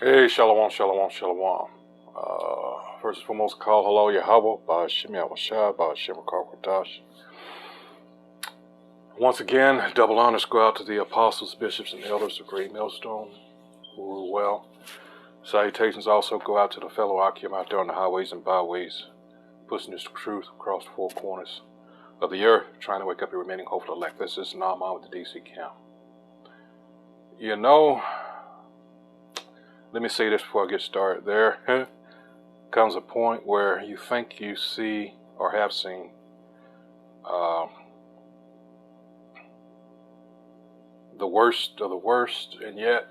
Hey, shalom, shalom, shalom. First and foremost, call hello, Yahweh, Ba'ashem Yahushua, Ba'ashem Karkwadash. Once again, double honors go out to the apostles, bishops, and elders of Great Millstone, who rule well. Salutations also go out to the fellow Akim out there on the highways and byways, pushing this truth across the four corners of the earth, trying to wake up the remaining hopeful elect. This is Naaman with the DC camp. You know, let me say this before I get started. There comes a point where you think you see or have seen the worst of the worst, and yet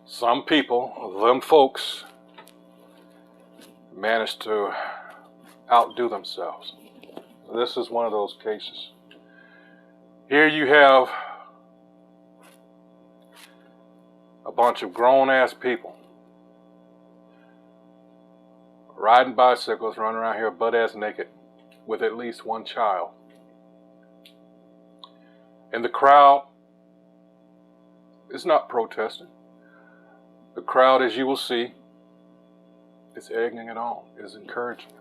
some people, them folks, manage to outdo themselves. This is one of those cases. Here you have a bunch of grown-ass people riding bicycles, running around here butt-ass naked with at least one child. And the crowd is not protesting. The crowd, as you will see, is egging it on, is encouraging.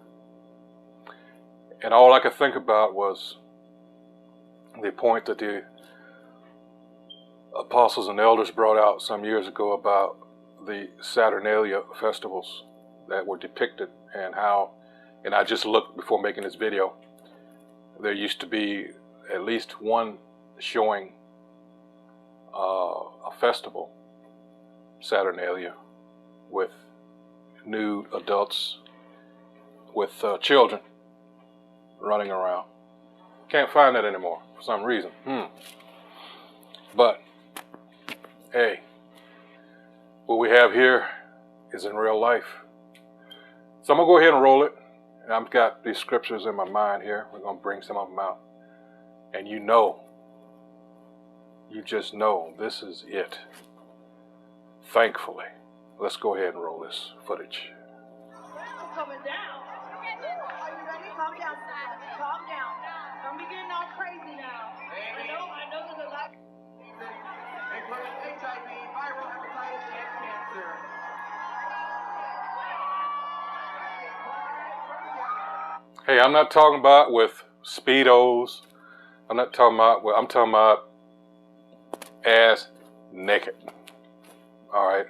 And all I could think about was the point that the apostles and elders brought out some years ago about the Saturnalia festivals that were depicted, and how, and I just looked before making this video, there used to be at least one showing a festival, Saturnalia, with nude adults with children running around. Can't find that anymore for some reason. But hey, what we have here is in real life. So I'm going to go ahead and roll it. And I've got these scriptures in my mind here. We're going to bring some of them out. And you just know this is it. Thankfully. Let's go ahead and roll this footage. Coming down. Are you ready? Calm down. Calm down. Don't be getting all crazy now. I know there's a lot. HIV, viral hepatitis, and cancer. Hey, I'm not talking about with Speedos. I'm talking about ass naked. All right.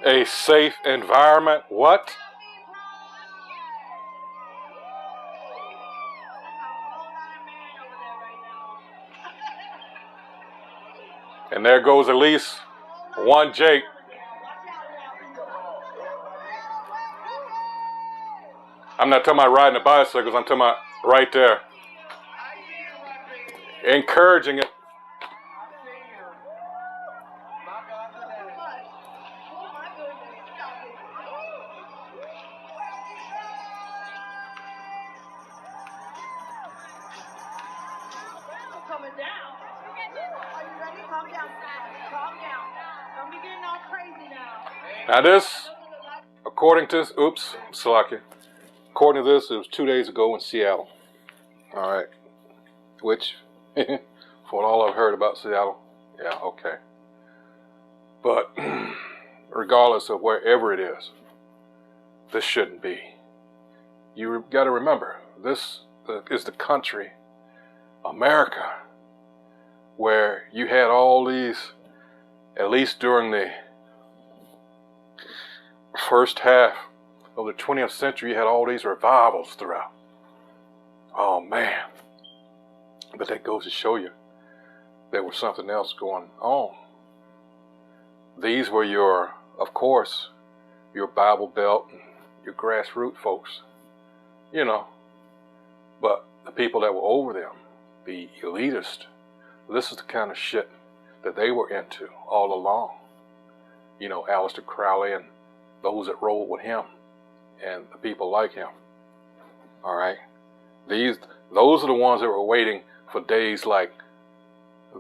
A safe environment? What? And there goes at least one Jake. I'm not talking about riding the bicycles. I'm talking about right there. Encouraging it. Coming down. Are you ready? Calm down. Calm down. Don't be getting all crazy now. Now this, according to this, according to this, it was 2 days ago in Seattle. All right. Which, for all I've heard about Seattle, yeah, okay. But regardless of wherever it is, this shouldn't be. You got to remember, this is the country, America, where you had all these, at least during the first half of the 20th century, you had all these revivals throughout. Oh man. But that goes to show you there was something else going on. These were your, of course, your Bible Belt and your grassroots folks, you know. But the people that were over them, the elitist, this is the kind of shit that they were into all along. You know, Aleister Crowley and those that rolled with him and the people like him. All right. Those are the ones that were waiting for days like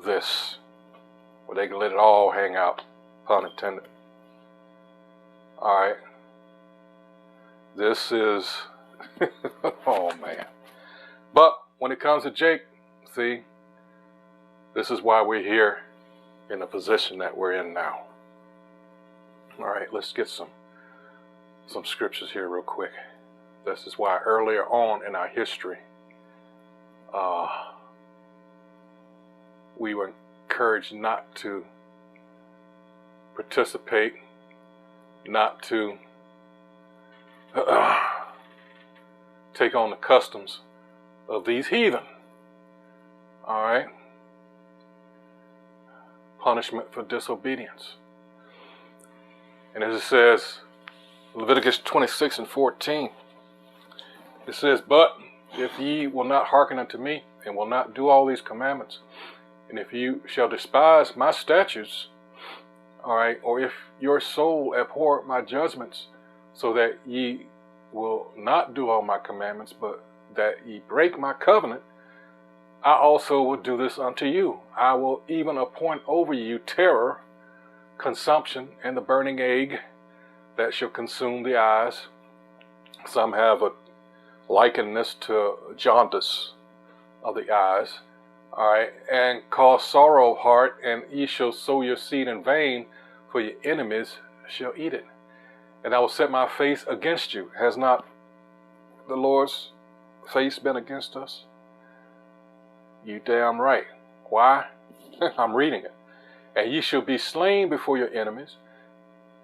this, where they can let it all hang out, pun intended. All right. This is, oh man. But when it comes to Jake, see, this is why we're here in the position that we're in now. All right, let's get some scriptures here real quick. This is why earlier on in our history, we were encouraged not to participate, not to take on the customs of these heathen. All right. Punishment for disobedience. And as it says, Leviticus 26:14, it says, "But if ye will not hearken unto me, and will not do all these commandments, and if you shall despise my statutes," all right, or if your soul abhor my judgments, so that ye will not do all my commandments, but that ye break my covenant, I also will do this unto you. I will even appoint over you terror, consumption, and the burning egg that shall consume the eyes. Some have likened this to jaundice of the eyes. All right, and cause sorrow of heart, and ye shall sow your seed in vain, for your enemies shall eat it. And I will set my face against you. Has not the Lord's face been against us? You damn right. Why? I'm reading it. "And ye shall be slain before your enemies.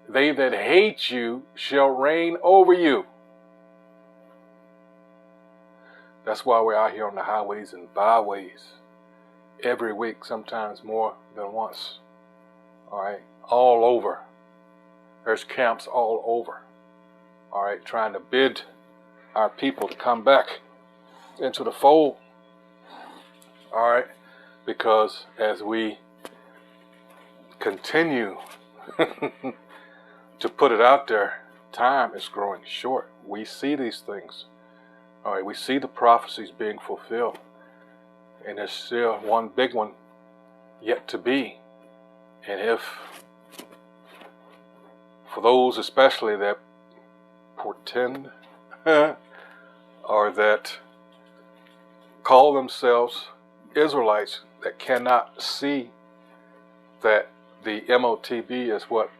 They that hate you shall reign over you." That's why we're out here on the highways and byways every week, sometimes more than once. All right, all over. There's camps all over. All right, trying to bid our people to come back into the fold. All right, because as we continue to put it out there, time is growing short. We see these things. All right, we see the prophecies being fulfilled. And there's still one big one yet to be. And if, for those especially that portend or that call themselves Israelites, that cannot see that the MOTB is what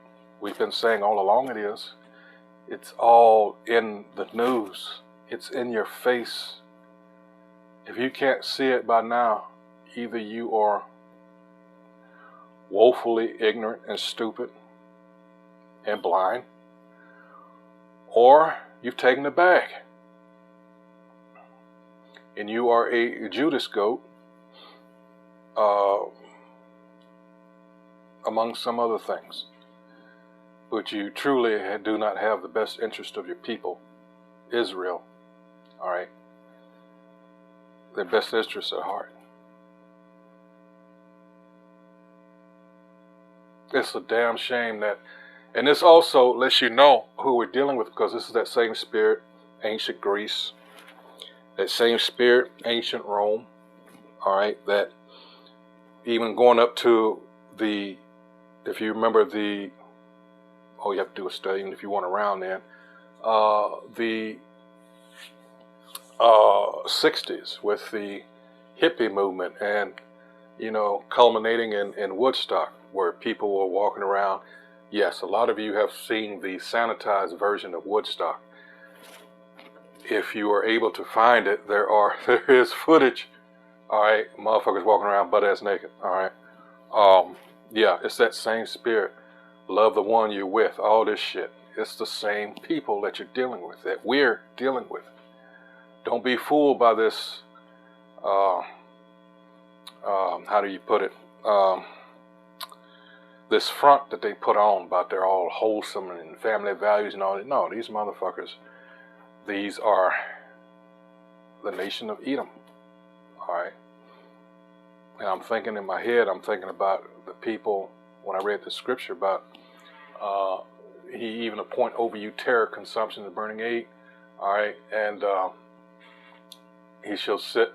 we've been saying all along it is. It's all in the news. It's in your face. If you can't see it by now, either you are woefully ignorant and stupid and blind, or you've taken the bag and you are a Judas goat among some other things, but you truly do not have the best interest of your people, Israel, all right, their best interests at heart. It's a damn shame that, and this also lets you know who we're dealing with, because this is that same spirit, ancient Greece, that same spirit, ancient Rome, all right, that even going up to the, if you remember the, oh, you have to do a study, and if you weren't around then, the 60s with the hippie movement, and, you know, culminating in Woodstock, where people were walking around. Yes, a lot of you have seen the sanitized version of Woodstock. If you are able to find it, there is footage, all right, motherfuckers walking around butt-ass naked, all right. Yeah, it's that same spirit. Love the one you're with, all this shit. it's the same people that you're dealing with, that we're dealing with. Don't be fooled by this, how do you put it, this front that they put on about they're all wholesome and family values and all that. No, these motherfuckers, these are the nation of Edom, all right? And I'm thinking in my head, I'm thinking about the people, when I read the scripture about, he even appoint over you terror, consumption, and burning egg, all right? And he shall sit,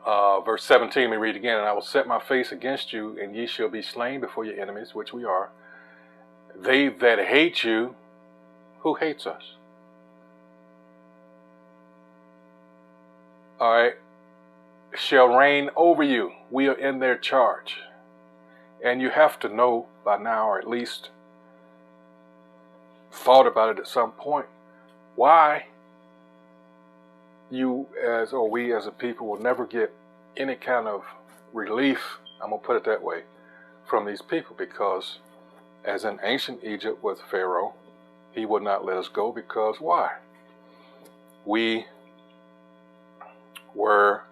verse 17, let me read again, and I will set my face against you, and ye shall be slain before your enemies, which we are. They that hate you, who hates us? All right, shall reign over you. We are in their charge. And you have to know by now, or at least thought about it at some point, why you as, or we as a people will never get any kind of relief, I'm going to put it that way, from these people. Because as in ancient Egypt with Pharaoh, he would not let us go because why? We were,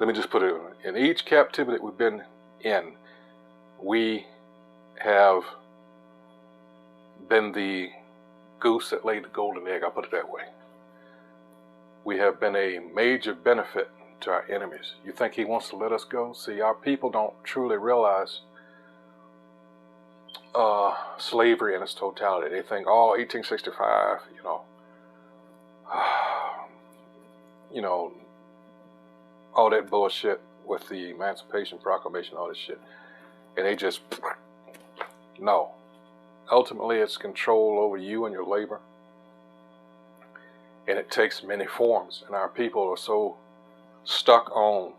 let me just put it in each captivity we've been in, we have been the goose that laid the golden egg, I'll put it that way. We have been a major benefit to our enemies. You think he wants to let us go? See, our people don't truly realize slavery in its totality. They think, oh, 1865, you know, all that bullshit with the Emancipation Proclamation, all this shit. And they just, no. Ultimately, it's control over you and your labor. And it takes many forms. And our people are so stuck on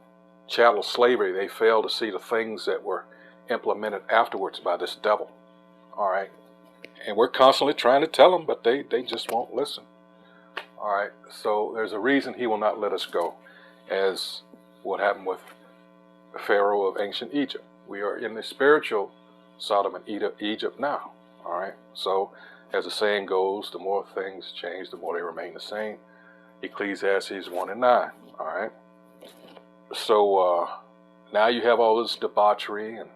chattel slavery, they fail to see the things that were implemented afterwards by this devil. All right. And we're constantly trying to tell them, but they just won't listen. All right. So there's a reason he will not let us go, as what happened with the Pharaoh of ancient Egypt. We are in the spiritual Sodom and Egypt now. All right. So as the saying goes, the more things change, the more they remain the same. Ecclesiastes 1:9. All right. So now you have all this debauchery and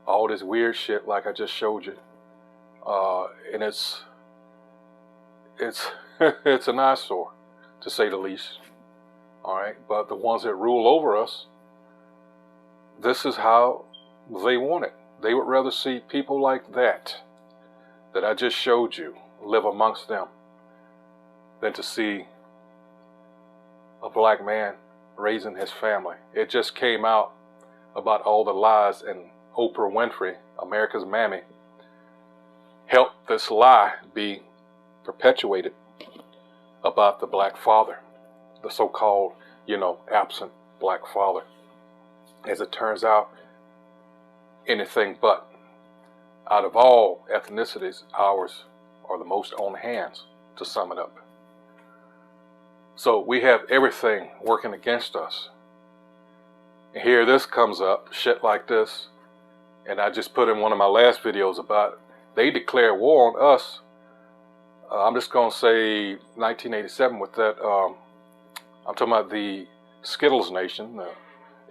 all this weird shit like I just showed you. And it's it's an eyesore, to say the least. All right. But the ones that rule over us, this is how they want it. They would rather see people like that I just showed you live amongst them than to see a black man raising his family. It just came out about all the lies, and Oprah Winfrey, America's Mammy, helped this lie be perpetuated about the black father, the so-called, absent black father. As it turns out, anything but. Out of all ethnicities, ours are the most on hands, to sum it up. So we have everything working against us. And here this comes up, shit like this, and I just put in one of my last videos about they declare war on us. I'm just going to say 1987 with that, I'm talking about the Skittles Nation, the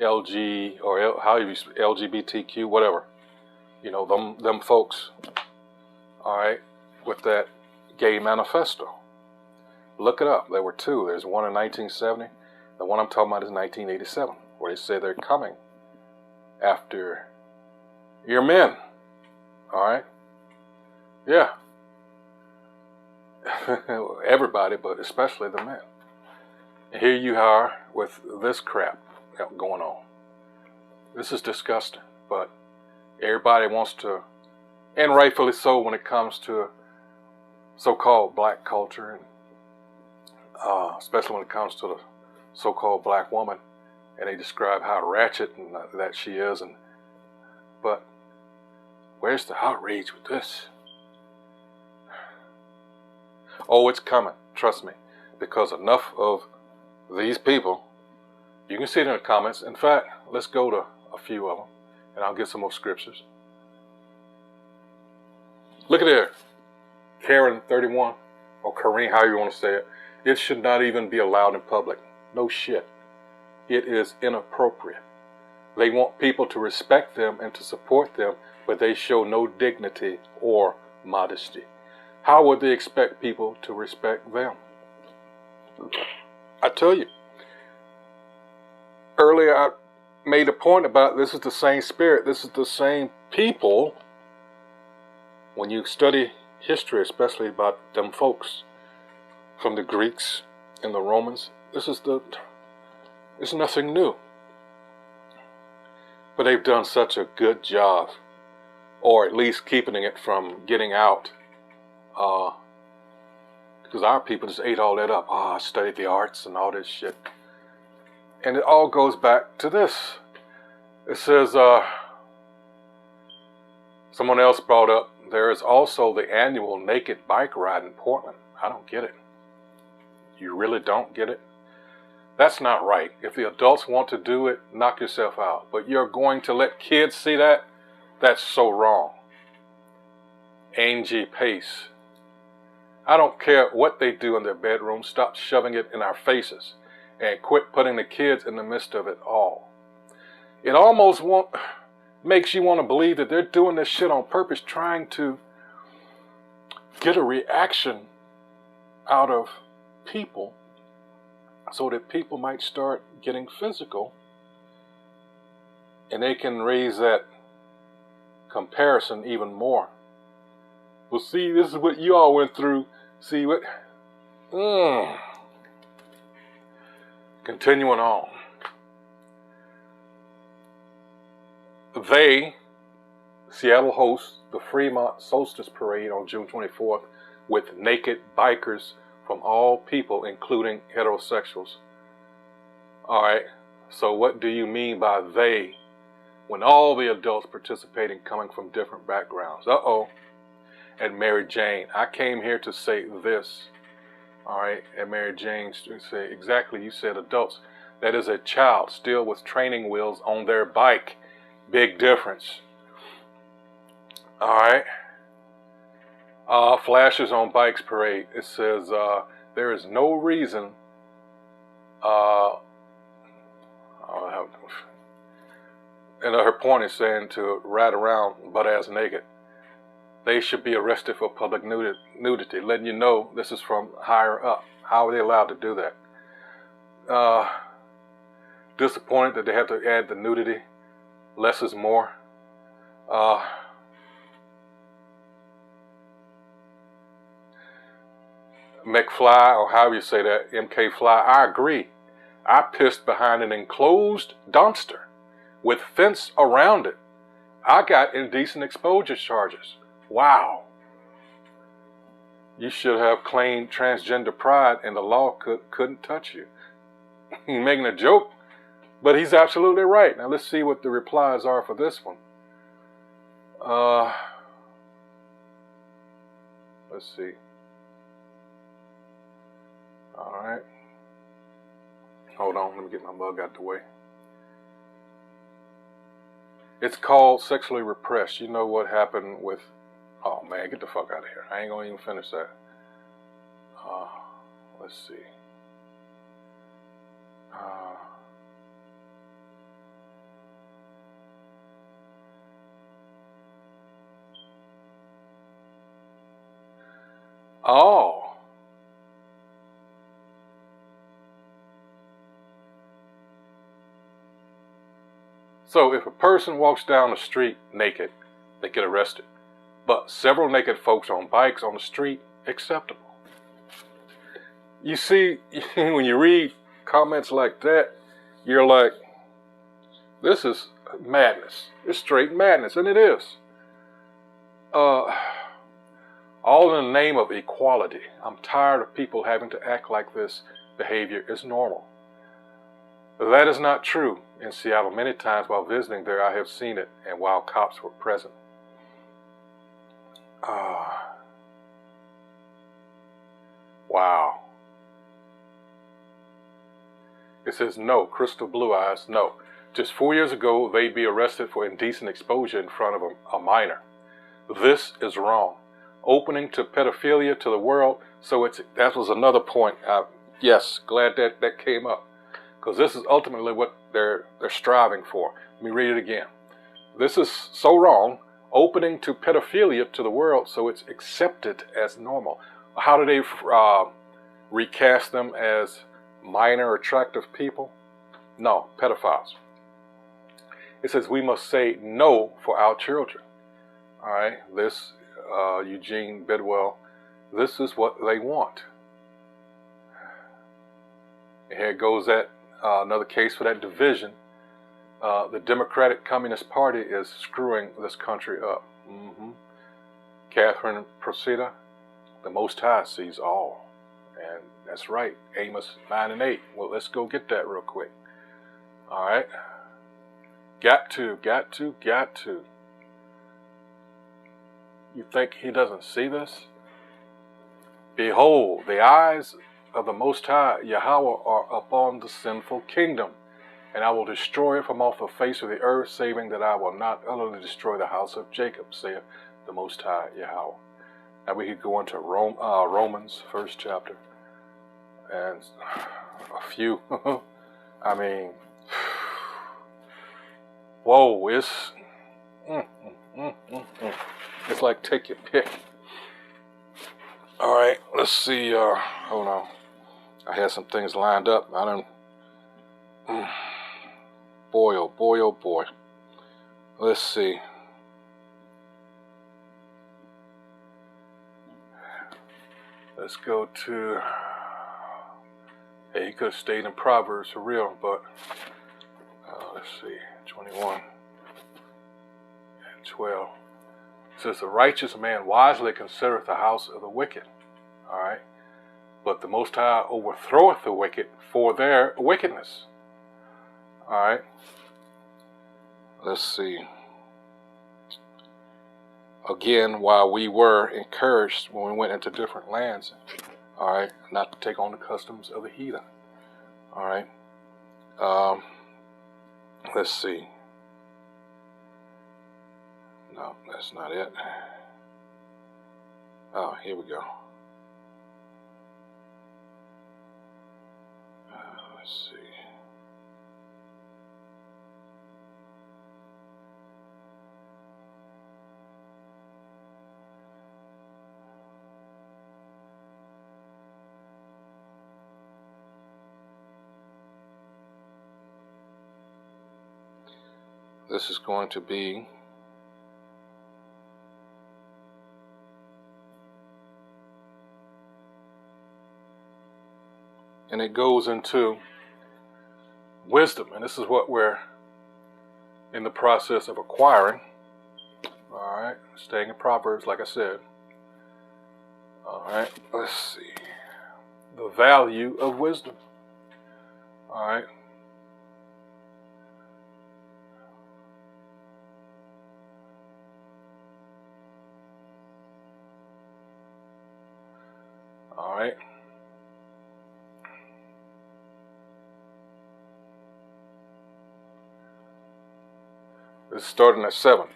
LG, or how you LGBTQ, whatever. Them folks, all right, with that gay manifesto. Look it up. There were two. There's one in 1970. The one I'm talking about is 1987, where they say they're coming after your men. All right? Yeah. Everybody, but especially the men. And here you are with this crap going on. This is disgusting, but everybody wants to, and rightfully so when it comes to so-called black culture, and especially when it comes to the so-called black woman, and they describe how ratchet and that she is, but where's the outrage with this? Oh, it's coming, trust me, because enough of these people, you can see it in the comments. In fact, let's go to a few of them, and I'll get some more scriptures. Look at there. Karen 31, or Kareen, how you want to say it. It should not even be allowed in public. No shit. It is inappropriate. They want people to respect them and to support them, but they show no dignity or modesty. How would they expect people to respect them? I tell you, earlier I made a point about this is the same spirit, this is the same people. When you study history, especially about them folks from the Greeks and the Romans, it's nothing new. But they've done such a good job, or at least keeping it from getting out, because our people just ate all that up. I studied the arts and all this shit. And it all goes back to this. It says, someone else brought up, there is also the annual naked bike ride in Portland. I don't get it. You really don't get it? That's not right. If the adults want to do it, knock yourself out. But you're going to let kids see that? That's so wrong. Angie Pace. I don't care what they do in their bedroom. Stop shoving it in our faces and quit putting the kids in the midst of it all. It almost makes you want to believe that they're doing this shit on purpose, trying to get a reaction out of people so that people might start getting physical, and they can raise that comparison even more. Well, see, this is what you all went through. See what? Continuing on. Seattle hosts the Fremont Solstice Parade on June 24th with naked bikers from all people, including heterosexuals. All right, so what do you mean by they when all the adults participating coming from different backgrounds? And Mary Jane, I came here to say this. All right, and Mary Jane say, exactly, you said adults. That is a child still with training wheels on their bike. Big difference. All right. Flashes on Bikes Parade. It says, there is no reason, and her point is saying to ride around butt-ass naked. They should be arrested for public nudity, letting you know this is from higher up. How are they allowed to do that? Disappointed that they have to add the nudity. Less is more. McFly, or however you say that, MK Fly, I agree. I pissed behind an enclosed dumpster with fence around it. I got indecent exposure charges. Wow. You should have claimed transgender pride and the law couldn't touch you. He's making a joke, but he's absolutely right. Now let's see what the replies are for this one. Let's see. All right. Hold on, let me get my mug out the way. It's called Sexually Repressed. You know what happened with... Oh man, get the fuck out of here. I ain't gonna even finish that. Let's see. Oh. So if a person walks down the street naked, they get arrested. But several naked folks on bikes on the street, acceptable. You see, when you read comments like that, you're like, this is madness. It's straight madness, and it is. All in the name of equality. I'm tired of people having to act like this behavior is normal. That is not true. In Seattle, many times while visiting there, I have seen it, and while cops were present. Wow. It says no, crystal blue eyes, no. Just 4 years ago, they'd be arrested for indecent exposure in front of a minor. This is wrong. opening to pedophilia to the world. So that was another point. Yes, glad that came up, because this is ultimately what they're striving for. Let me read it again. This is so wrong, opening to pedophilia to the world so it's accepted as normal. How do they recast them as minor attractive people? No, pedophiles. It says we must say no for our children. All right, this Eugene Bidwell, this is what they want. And here goes that another case for that division. The Democratic Communist Party is screwing this country up. Catherine Procida, the Most High sees all. And that's right, Amos 9 and 8. Well, let's go get that real quick. All right. Got to. You think he doesn't see this? Behold, the eyes of the Most High Yahweh are upon the sinful kingdom, and I will destroy it from off the face of the earth, saving that I will not utterly destroy the house of Jacob, saith the Most High Yahweh. Now we could go into Romans, 1st chapter, and a few, I mean, whoa, it's like take your pick. All right, let's see. Hold on. I had some things lined up. I don't. Boy, oh boy, oh boy. Let's see. Let's go to. Hey, he could have stayed in Proverbs for real, but let's see, 21 and 12. It says, the righteous man wisely considereth the house of the wicked. All right. But the Most High overthroweth the wicked for their wickedness. All right. Let's see. Again, while we were encouraged when we went into different lands, all right, not to take on the customs of the heathen. All right. Let's see. No, that's not it. Oh, here we go. Let's see. This is going to be and it goes into wisdom, and this is what we're in the process of acquiring. All right, staying in Proverbs, like I said. All right, let's see. The value of wisdom. All right. All right. This is starting at 7.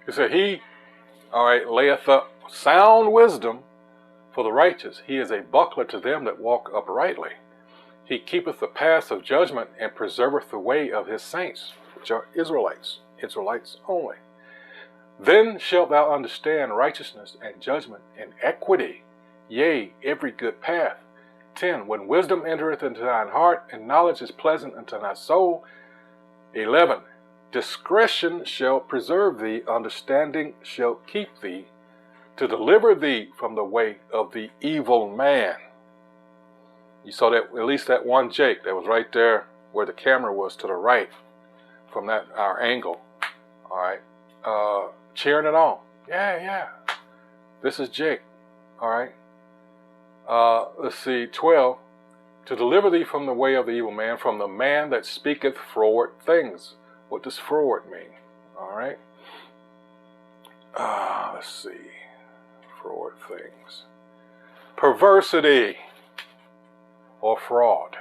It said, he, all right, layeth up sound wisdom for the righteous. He is a buckler to them that walk uprightly. He keepeth the paths of judgment and preserveth the way of his saints, which are Israelites only. Then shalt thou understand righteousness and judgment and equity, yea, every good path. 10. When wisdom entereth into thine heart, and knowledge is pleasant unto thy soul. 11. Discretion shall preserve thee, understanding shall keep thee, to deliver thee from the way of the evil man. You saw that, at least that one Jake that was right there where the camera was to the right from that our angle. All right, cheering it on. Yeah. This is Jake. All right. Let's see. 12. To deliver thee from the way of the evil man, from the man that speaketh froward things. What does froward mean? All right. Let's see. Froward things. Perversity or fraud.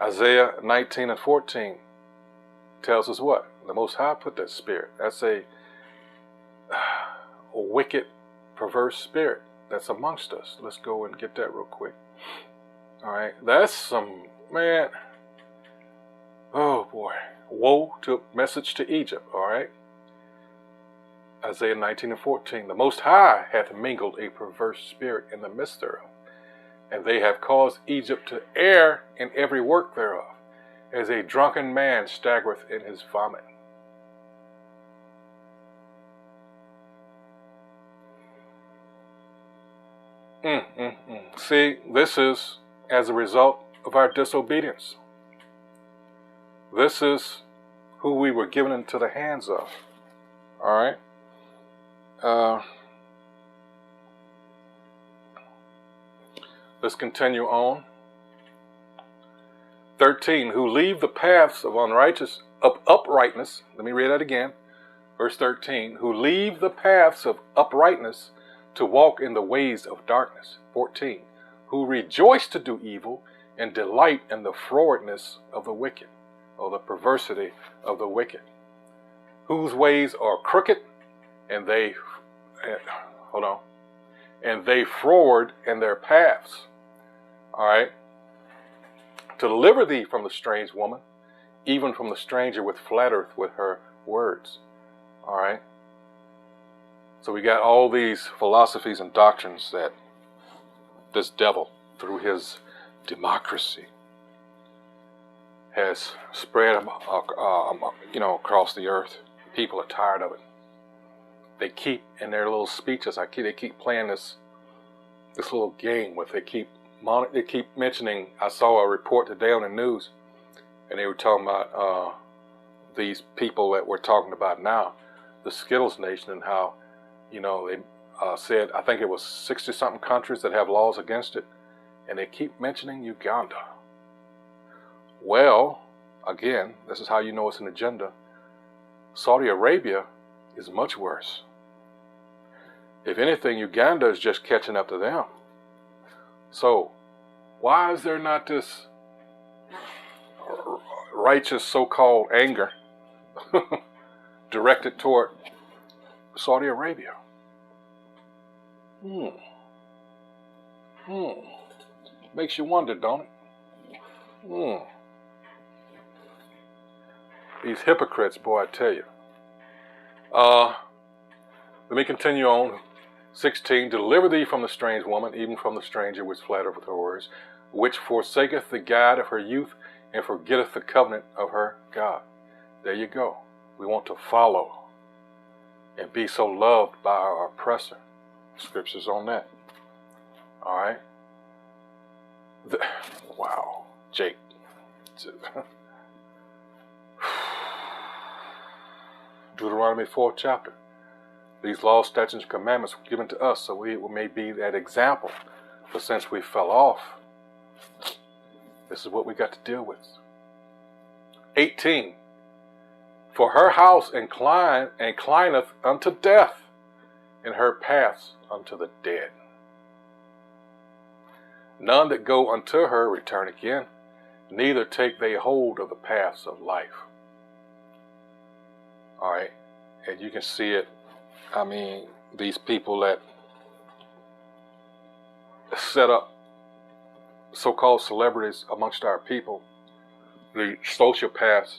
Isaiah 19 and 14 tells us what? The Most High put that spirit. That's a wicked, perverse spirit that's amongst us. Let's go and get that real quick. All right, that's some, man, oh boy. Woe to message to Egypt, all right? Isaiah 19:14. The Most High hath mingled a perverse spirit in the midst thereof, and they have caused Egypt to err in every work thereof, as a drunken man staggereth in his vomit. See, this is as a result of our disobedience. This is who we were given into the hands of. All right? Let's continue on. 13, who leave the paths of uprightness. Let me read that again. Verse 13, who leave the paths of uprightness to walk in the ways of darkness. 14, who rejoice to do evil and delight in the frowardness of the wicked, or the perversity of the wicked, whose ways are crooked, and they froward in their paths. All right. To deliver thee from the strange woman, even from the stranger which flattereth with her words. All right. So we got all these philosophies and doctrines that this devil, through his democracy, has spread across the earth. People are tired of it. They keep, in their little speeches, they keep playing this little game where they keep mentioning. I saw a report today on the news, and they were talking about these people that we're talking about now, the Skittles Nation, and how, they said, I think it was 60-something countries that have laws against it, and they keep mentioning Uganda. Well, again, this is how you know it's an agenda. Saudi Arabia is much worse. If anything, Uganda is just catching up to them. So, why is there not this righteous so-called anger directed toward Saudi Arabia? Makes you wonder, don't it? These hypocrites, boy, I tell you. Let me continue on. 16, deliver thee from the strange woman, even from the stranger which flattereth with her words, which forsaketh the guide of her youth, and forgetteth the covenant of her God. There you go. We want to follow and be so loved by our oppressor. Scriptures on that. All right. Wow, Jake. Deuteronomy 4th chapter. These laws, statutes, and commandments were given to us so we may be that example. But since we fell off, this is what we got to deal with. 18. For her house inclineth unto death, and her paths unto the dead. None that go unto her return again, neither take they hold of the paths of life. All right, and you can see it. I mean, these people that set up so-called celebrities amongst our people, the sociopaths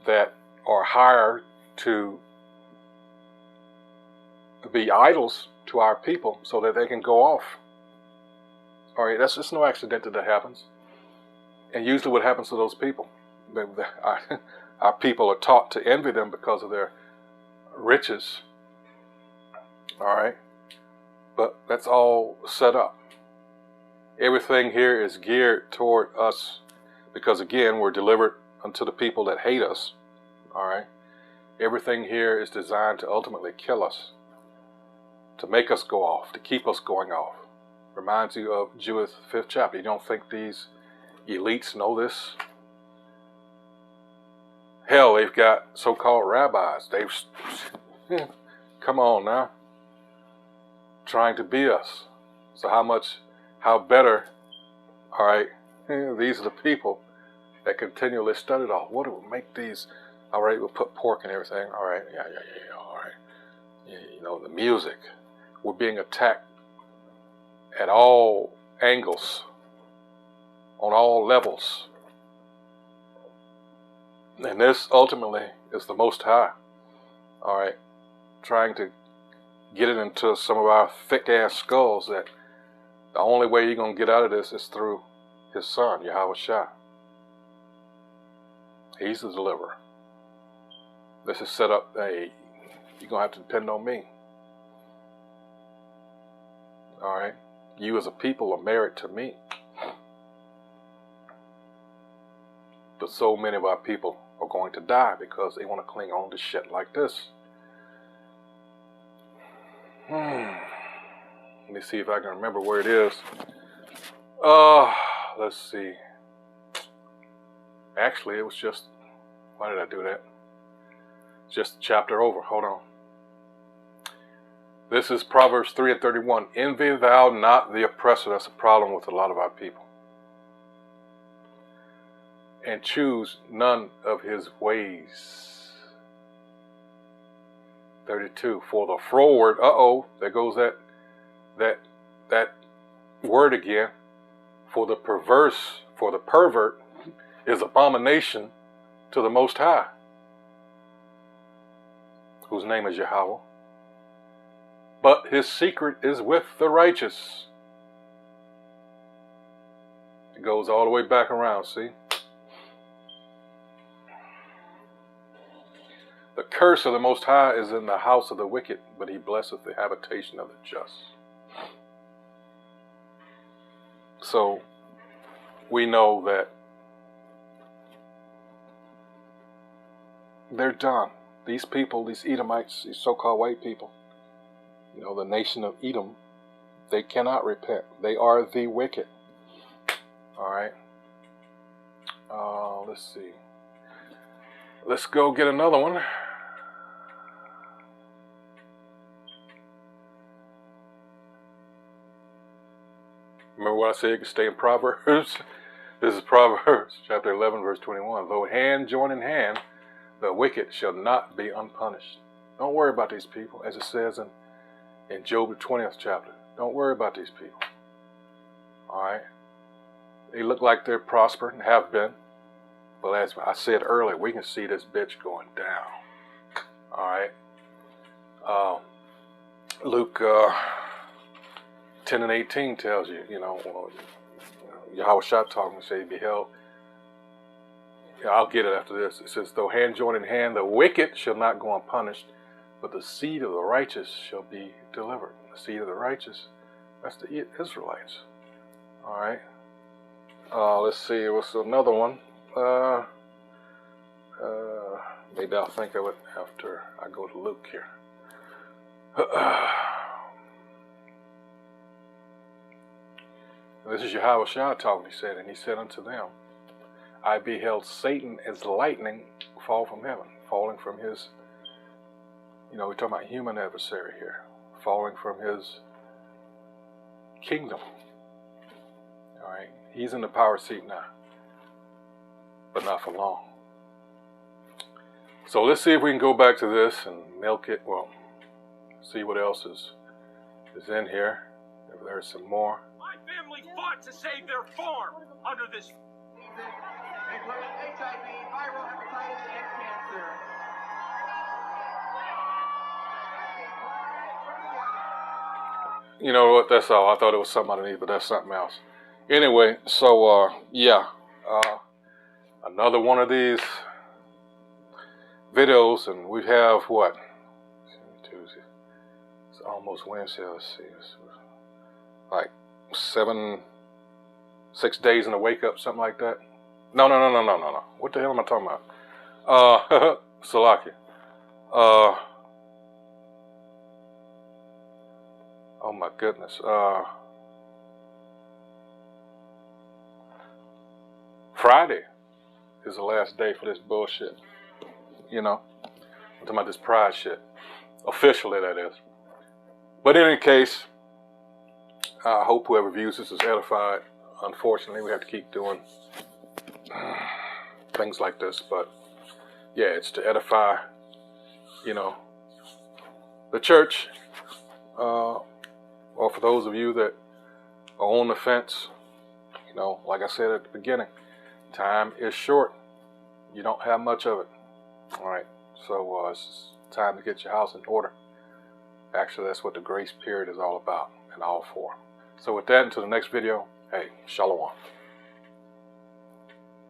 that are hired to be idols to our people so that they can go off. All right, that's just no accident that happens. And usually what happens to those people, our people are taught to envy them because of their riches. All right, but that's all set up. Everything here is geared toward us because, again, we're delivered unto the people that hate us. All right, everything here is designed to ultimately kill us, to make us go off, to keep us going off. Reminds you of Judith 5th chapter. You don't think these elites know this? Hell, they've got so-called rabbis. They've, come on now, trying to be us. So how better, all right, these are the people that continually studied off. What do we make these? All right, we'll put pork and everything. All right, yeah, all right. You know, the music. We're being attacked at all angles, on all levels. And this ultimately is the Most High, all right, trying to get it into some of our thick-ass skulls that the only way you're going to get out of this is through his son, Yahweh Shah. He's the deliverer. This is set up, you're going to have to depend on me. All right? You as a people are married to me. But so many of our people are going to die because they want to cling on to shit like this. Let me see if I can remember where it is. Let's see. Actually, it was just, why did I do that? Just a chapter over. Hold on. This is Proverbs 3:31. Envy thou not the oppressor. That's a problem with a lot of our people. And choose none of his ways. 32. For the froward, there goes that word again. For the pervert is abomination to the Most High, whose name is Yahweh. But his secret is with the righteous. It goes all the way back around, see? The curse of the Most High is in the house of the wicked, but he blesseth the habitation of the just. So, we know that they're done. These people, these Edomites, these so-called white people, you know, the nation of Edom, they cannot repent. They are the wicked. All right. Let's see. Let's go get another one. Remember what I said? You can stay in Proverbs. This is Proverbs chapter 11, verse 21. Though hand join in hand, the wicked shall not be unpunished. Don't worry about these people, as it says in Job the 20th chapter. Don't worry about these people. All right? They look like they're prospering, have been. But as I said earlier, we can see this bitch going down. All right? Luke 10 and 18 tells you, Yahweh Shah talking, say, beheld. I'll get it after this. It says, though hand join in hand, the wicked shall not go unpunished, but the seed of the righteous shall be delivered. The seed of the righteous, that's the Israelites. All right. Let's see, what's another one? Maybe I'll think of it after I go to Luke here. This is Yahweh Shah talking, he said, and he said unto them, I beheld Satan as lightning fall from heaven, falling from his, we're talking about human adversary here, falling from his kingdom. All right, he's in the power seat now, but not for long. So let's see if we can go back to this and milk it. Well, see what else is in here. If there's some more. My family fought to save their farm under this. Including HIV, viral hepatitis, and cancer. You know what? That's all. I thought it was something underneath, but that's something else. Anyway, so another one of these videos, and we have what? Tuesday. It's almost Wednesday. Let's see. It's like 6 days in the wake up, something like that. No. What the hell am I talking about? Salakia. Oh my goodness. Friday is the last day for this bullshit. I'm talking about this pride shit. Officially, that is. But in any case, I hope whoever views this is edified. Unfortunately, we have to keep doing things like this. But yeah, it's to edify, the the church, or for those of you that are on the fence, you know, like I said at the beginning, time is short. You don't have much of it. All right, so it's time to get your house in order. Actually, that's what the grace period is all about and all for. So with that, until the next video, hey, shalom.